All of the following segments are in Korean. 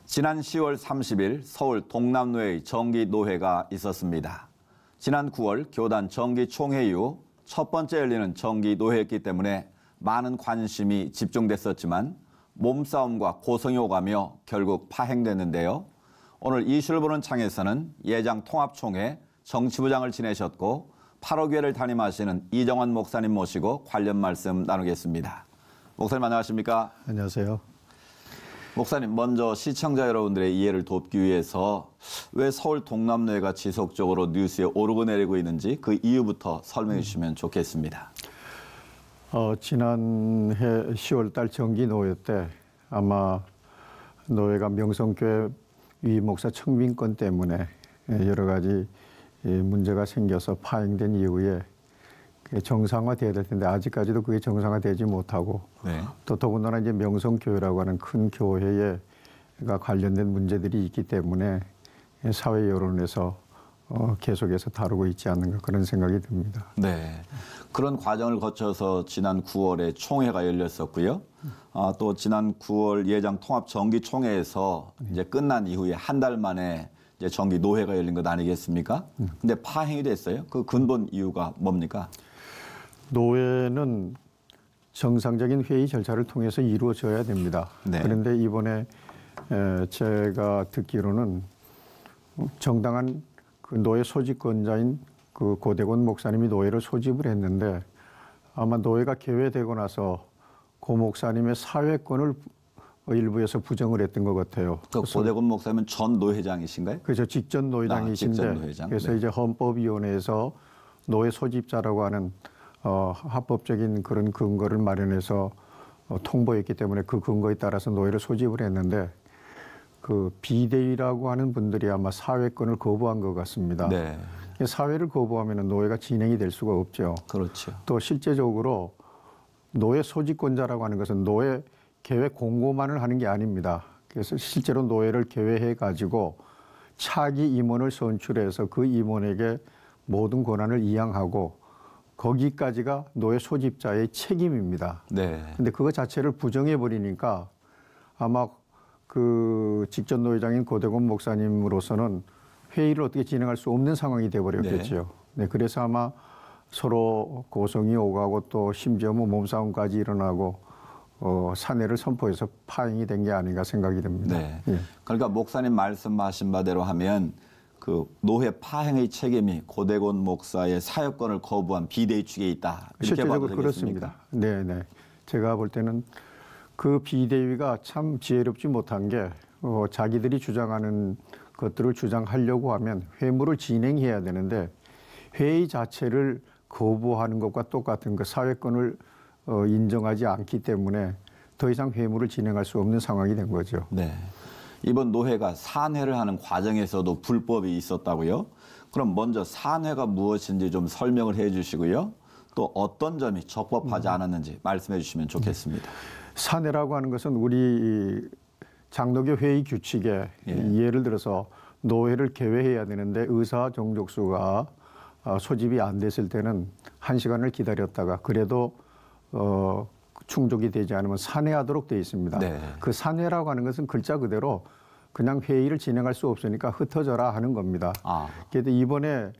지난 10월 30일 서울 동남로의 정기노회가 있었습니다. 지난 9월 교단 정기총회 이후 첫 번째 열리는 정기노회였기 때문에 많은 관심이 집중됐었지만 몸싸움과 고성이 오가며 결국 파행됐는데요. 오늘 이슈를 보는 창에서는 예장 통합총회 정치부장을 지내셨고 8호교회를 담임하시는 이정환 목사님 모시고 관련 말씀 나누겠습니다. 목사님 안녕하십니까? 안녕하세요. 목사님, 먼저 시청자 여러분들의 이해를 돕기 위해서 왜 서울 동남로회가 지속적으로 뉴스에 오르고 내리고 있는지 그 이유부터 설명해 주시면 좋겠습니다. 지난해 10월 달 정기노회 때 아마 노회가 명성교회 위 목사 청빙권 때문에 여러 가지 문제가 생겨서 파행된 이후에 정상화돼야 될 텐데 아직까지도 그게 정상화되지 못하고 또 더군다나 이제 명성교회라고 하는 큰 교회가 관련된 문제들이 있기 때문에 사회 여론에서 계속해서 다루고 있지 않는가 그런 생각이 듭니다. 네, 그런 과정을 거쳐서 지난 9월에 총회가 열렸었고요. 또 지난 9월 예장 통합 정기 총회에서 이제 끝난 이후에 한 달 만에 이제 정기 노회가 열린 것 아니겠습니까? 근데 파행이 됐어요. 그 근본 이유가 뭡니까? 노회는 정상적인 회의 절차를 통해서 이루어져야 됩니다. 네. 그런데 이번에 제가 듣기로는 정당한 그 노회 소집권자인 그 고대곤 목사님이 노회를 소집을 했는데 아마 노회가 개회되고 나서 고 목사님의 사회권을 일부에서 부정을 했던 것 같아요. 그 고대곤 목사님은 전 노회장이신가요? 그렇죠. 직전 노회장이신데 직전 노회장. 그래서 네. 이제 헌법위원회에서 노회 소집자라고 하는 합법적인 그런 근거를 마련해서 통보했기 때문에 그 근거에 따라서 노회를 소집을 했는데 그 비대위라고 하는 분들이 아마 사회권을 거부한 것 같습니다. 네. 사회를 거부하면 노회가 진행이 될 수가 없죠. 그렇죠. 또 실제적으로 노회 소집권자라고 하는 것은 노회 계획 공고만을 하는 게 아닙니다. 그래서 실제로 노회를 개회해 가지고 차기 임원을 선출해서 그 임원에게 모든 권한을 이양하고 거기까지가 노회 소집자의 책임입니다. 네. 근데 그거 자체를 부정해 버리니까 아마 그 직전 노회장인 고대곤 목사님으로서는 회의를 어떻게 진행할 수 없는 상황이 돼 버렸겠죠. 네. 그래서 아마 서로 고성이 오가고 또 심지어 뭐 몸싸움까지 일어나고 사내를 선포해서 파행이 된 게 아닌가 생각이 듭니다. 네. 예. 그러니까 목사님 말씀하신 바대로 하면 그 노회 파행의 책임이 고대곤 목사의 사역권을 거부한 비대위 측에 있다. 이렇게 실제적으로 봐도 그렇습니다. 네. 제가 볼 때는 그 비대위가 참 지혜롭지 못한 게 자기들이 주장하는 것들을 주장하려고 하면 회무를 진행해야 되는데 회의 자체를 거부하는 것과 똑같은 그 사회권을 인정하지 않기 때문에 더 이상 회무를 진행할 수 없는 상황이 된 거죠. 네. 이번 노회가 산회를 하는 과정에서도 불법이 있었다고요? 그럼 먼저 산회가 무엇인지 좀 설명을 해 주시고요. 또 어떤 점이 적법하지 않았는지 말씀해 주시면 좋겠습니다. 산회라고 하는 것은 우리 장로교 회의 규칙에 예를 들어서 노회를 개회해야 되는데 의사 정족수가 소집이 안 됐을 때는 1시간을 기다렸다가 그래도 충족이 되지 않으면 산회하도록 되어 있습니다. 네. 그 산회라고 하는 것은 글자 그대로 그냥 회의를 진행할 수 없으니까 흩어져라 하는 겁니다. 그런데 이번에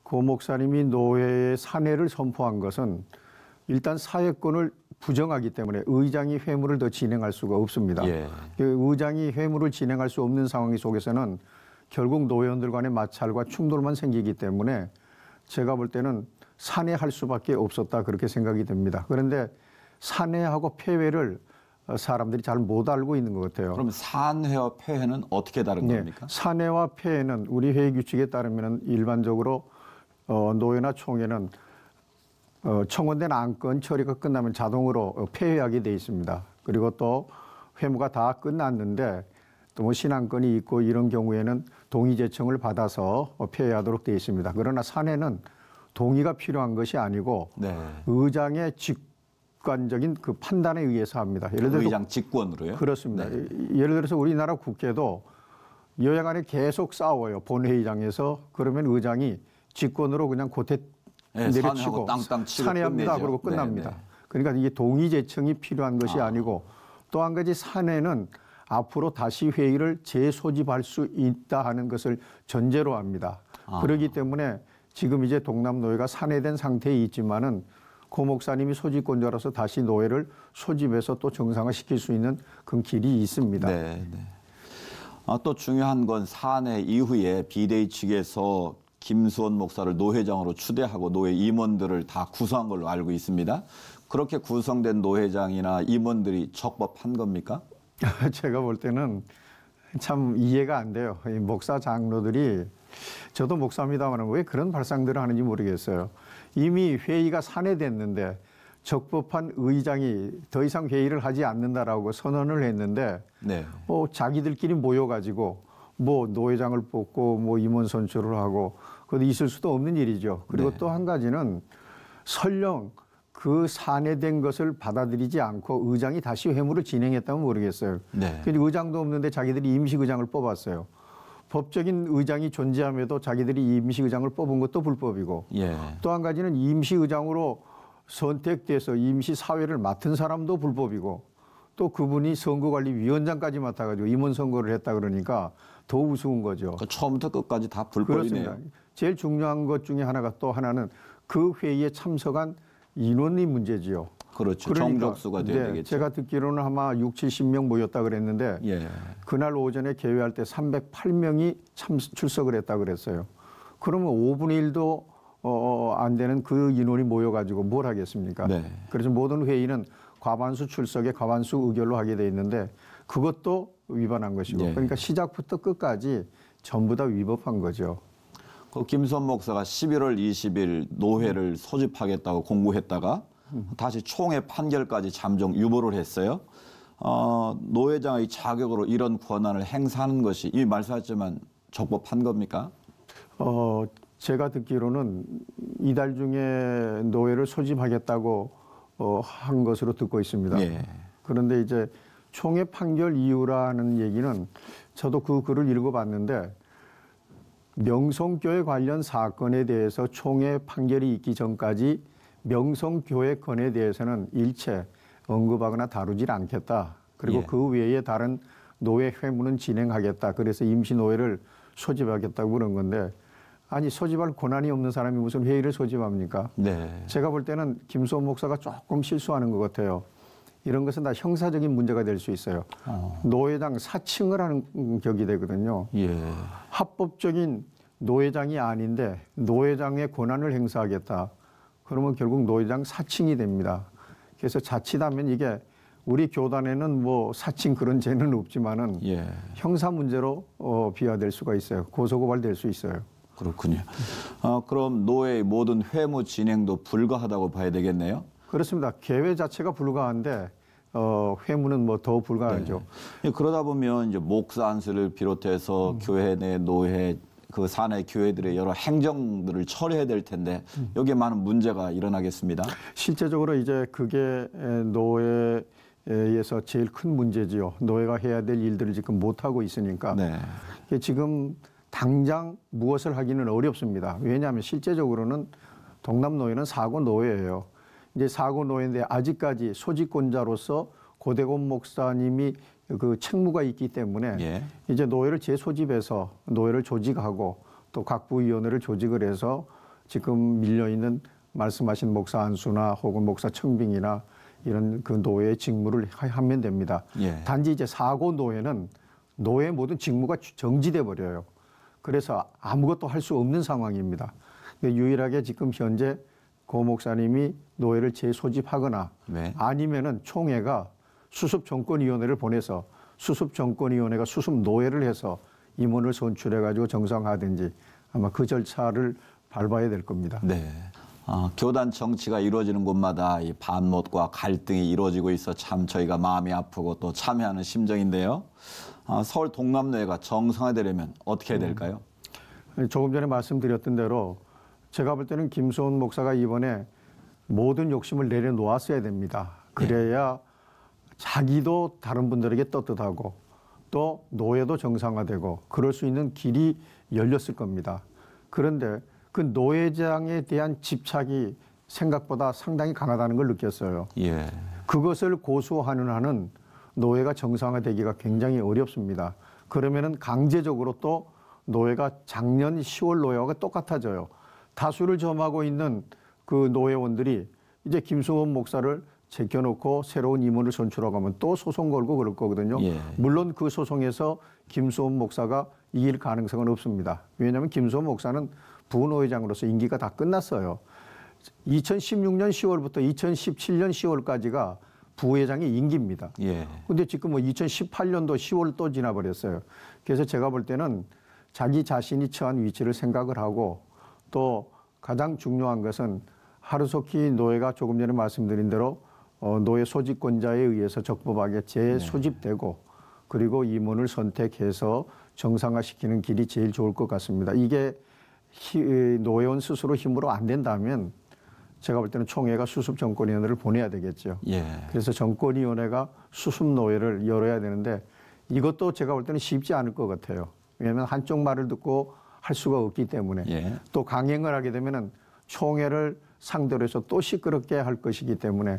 고 목사님이 노회의 산회를 선포한 것은 일단 사회권을 부정하기 때문에 의장이 회무를 더 진행할 수가 없습니다. 예. 의장이 회무를 진행할 수 없는 상황 속에서는 결국 노회원들 간의 마찰과 충돌만 생기기 때문에 제가 볼 때는 산회할 수밖에 없었다 그렇게 생각이 됩니다. 그런데 산회하고 폐회를 사람들이 잘 못 알고 있는 것 같아요. 그럼 산회와 폐회는 어떻게 다른 겁니까? 산회와 폐회는 우리 회의 규칙에 따르면 일반적으로 노회나 총회는 청원된 안건 처리가 끝나면 자동으로 폐회하게 돼 있습니다. 그리고 또 회무가 다 끝났는데 또 뭐 신안건이 있고 이런 경우에는 동의 제청을 받아서 폐회하도록 돼 있습니다. 그러나 산회는 동의가 필요한 것이 아니고 의장의 직관적인 그 판단에 의해서 합니다. 예를 들어서 의장 직권으로요? 그렇습니다. 예를 들어서 우리나라 국회도 여야 간에 계속 싸워요. 본회의장에서. 그러면 의장이 직권으로 그냥 고태 내려치고 땅땅 치고 산회합니다. 그러고 끝납니다. 그러니까 이게 동의 제청이 필요한 것이 아니고 또 한 가지 산회는 앞으로 다시 회의를 재소집할 수 있다 하는 것을 전제로 합니다. 그렇기 때문에 지금 이제 동남노회가 산회된 상태에 있지만은 고 목사님이 소집권자로서 다시 노회를 소집해서 또 정상화시킬 수 있는 그 길이 있습니다. 네, 네. 또 중요한 건 산회 이후에 비대위 측에서 김수원 목사를 노회장으로 추대하고 노회 임원들을 다 구성한 걸로 알고 있습니다. 그렇게 구성된 노회장이나 임원들이 적법한 겁니까? 제가 볼 때는 참 이해가 안 돼요. 이 목사 장로들이 저도 목사입니다만 왜 그런 발상들을 하는지 모르겠어요. 이미 회의가 산회됐는데 적법한 의장이 더 이상 회의를 하지 않는다라고 선언을 했는데 네. 자기들끼리 모여가지고 뭐 노회장을 뽑고 뭐 임원 선출을 하고 그것도 있을 수도 없는 일이죠. 그리고 네. 또 한 가지는 설령 그 산회된 것을 받아들이지 않고 의장이 다시 회무를 진행했다면 모르겠어요. 네. 근데 의장도 없는데 자기들이 임시의장을 뽑았어요. 법적인 의장이 존재함에도 자기들이 임시의장을 뽑은 것도 불법이고 예. 또 한 가지는 임시의장으로 선택돼서 임시사회를 맡은 사람도 불법이고 또 그분이 선거관리위원장까지 맡아가지고 임원 선거를 했다 그러니까 더 우스운 거죠. 그 처음부터 끝까지 다 불법이네요. 그렇습니다. 제일 중요한 것 중에 또 하나는 그 회의에 참석한 인원이 문제지요. 그렇죠. 정족수가 돼야 되겠죠. 제가 듣기로는 아마 6, 70명 모였다 그랬는데 예. 그날 오전에 개회할 때 308명이 출석을 했다 그랬어요. 그러면 5분의 1도 안 되는 그 인원이 모여가지고 뭘 하겠습니까? 네. 그래서 모든 회의는 과반수 출석에 과반수 의결로 하게 돼 있는데 그것도 위반한 것이고 예. 그러니까 시작부터 끝까지 전부 다 위법한 거죠. 그 김수원 목사가 11월 20일 노회를 소집하겠다고 공고했다가 다시 총회 판결까지 잠정 유보를 했어요. 노회장의 자격으로 이런 권한을 행사하는 것이 이미 말씀하셨지만 적법한 겁니까? 제가 듣기로는 이달 중에 노회를 소집하겠다고 한 것으로 듣고 있습니다. 예. 그런데 이제 총회 판결 이유라는 얘기는 저도 그 글을 읽어봤는데 명성교회 관련 사건에 대해서 총회 판결이 있기 전까지 명성교회 건에 대해서는 일체 언급하거나 다루질 않겠다. 그리고 예. 그 외에 다른 노회 회무는 진행하겠다. 그래서 임시노회를 소집하겠다고 그런 건데 아니 소집할 권한이 없는 사람이 무슨 회의를 소집합니까? 네. 제가 볼 때는 김수원 목사가 조금 실수하는 것 같아요. 이런 것은 다 형사적인 문제가 될 수 있어요. 노회장 사칭을 하는 격이 되거든요. 예. 합법적인 노회장이 아닌데 노회장의 권한을 행사하겠다. 그러면 결국 노회장 사칭이 됩니다. 그래서 자칫하면 이게 우리 교단에는 뭐 사칭 그런 죄는 없지만은 예. 형사 문제로 비화될 수가 있어요. 고소고발될 수 있어요. 그렇군요. 그럼 노회의 모든 회무 진행도 불가하다고 봐야 되겠네요. 그렇습니다. 개회 자체가 불가한데 회무는 뭐 더 불가하죠. 네. 그러다 보면 이제 목사 안수를 비롯해서 교회 내 노회 그 사내 교회들의 여러 행정들을 처리해야 될 텐데 여기에 많은 문제가 일어나겠습니다. 실제적으로 이제 그게 노회에서 제일 큰 문제지요. 노회가 해야 될 일들을 지금 못 하고 있으니까 네. 지금 당장 무엇을 하기는 어렵습니다. 왜냐하면 실제적으로는 동남노회는 사고노회예요. 이제 사고노회인데 아직까지 소집권자로서 고대곤 목사님이 그 책무가 있기 때문에 예. 이제 노회를 재소집해서 노회를 조직하고 또 각 부위원회를 조직을 해서 지금 밀려있는 말씀하신 목사 안수나 혹은 목사 청빙이나 이런 그 노회의 직무를 하면 됩니다. 예. 단지 이제 사고노회는 노회의 모든 직무가 정지돼 버려요. 그래서 아무것도 할 수 없는 상황입니다. 유일하게 지금 현재 고 목사님이 노회를 재소집하거나 네. 아니면은 총회가 수습정권위원회를 보내서 수습정권위원회가 수습노회를 해서 임원을 선출해가지고 정상화하든지 아마 그 절차를 밟아야 될 겁니다. 네. 교단 정치가 이루어지는 곳마다 이 반목과 갈등이 이루어지고 있어 참 저희가 마음이 아프고 또 참여하는 심정인데요. 서울 동남노회가 정상화되려면 어떻게 해야 될까요? 조금 전에 말씀드렸던 대로 제가 볼 때는 김수원 목사가 이번에 모든 욕심을 내려놓았어야 됩니다. 그래야 자기도 다른 분들에게 떳떳하고 또 노예도 정상화되고 그럴 수 있는 길이 열렸을 겁니다. 그런데 그 노회장에 대한 집착이 생각보다 상당히 강하다는 걸 느꼈어요. 예. 그것을 고수하는 한은 노예가 정상화되기가 굉장히 어렵습니다. 그러면은 강제적으로 또 노예가 작년 10월 노예와 똑같아져요. 다수를 점하고 있는 그 노예원들이 이제 김수원 목사를 제껴놓고 새로운 임원을 선출하고 하면 또 소송 걸고 그럴 거거든요. 예. 물론 그 소송에서 김수원 목사가 이길 가능성은 없습니다. 왜냐하면 김수원 목사는 부노회장으로서 임기가 다 끝났어요. 2016년 10월부터 2017년 10월까지가 부회장의 임기입니다. 예. 근데 지금 뭐 2018년도 10월 또 지나버렸어요. 그래서 제가 볼 때는 자기 자신이 처한 위치를 생각을 하고 또 가장 중요한 것은 하루속히 노예가 조금 전에 말씀드린 대로 노예 소집권자에 의해서 적법하게 재소집되고 그리고 임원을 선택해서 정상화시키는 길이 제일 좋을 것 같습니다. 이게 노예원 스스로 힘으로 안 된다면 제가 볼 때는 총회가 수습정권위원회를 보내야 되겠죠. 예. 그래서 정권위원회가 수습노예를 열어야 되는데 이것도 제가 볼 때는 쉽지 않을 것 같아요. 왜냐하면 한쪽 말을 듣고 할 수가 없기 때문에 예. 또 강행을 하게 되면은 총회를 상대로 해서 또 시끄럽게 할 것이기 때문에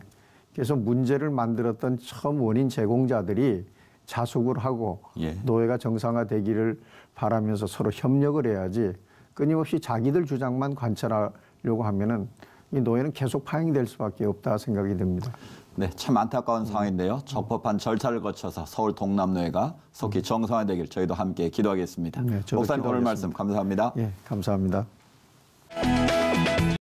그래서 문제를 만들었던 처음 원인 제공자들이 자숙을 하고 예. 노예가 정상화되기를 바라면서 서로 협력을 해야지 끊임없이 자기들 주장만 관철하려고 하면은 이 노예는 계속 파행될 수밖에 없다 생각이 듭니다. 네, 참 안타까운 상황인데요. 적법한 절차를 거쳐서 서울 동남노예가 속히 정상화되길 저희도 함께 기도하겠습니다. 네, 저도 목사님 오늘 기도하겠습니다. 말씀 감사합니다. 예, 감사합니다.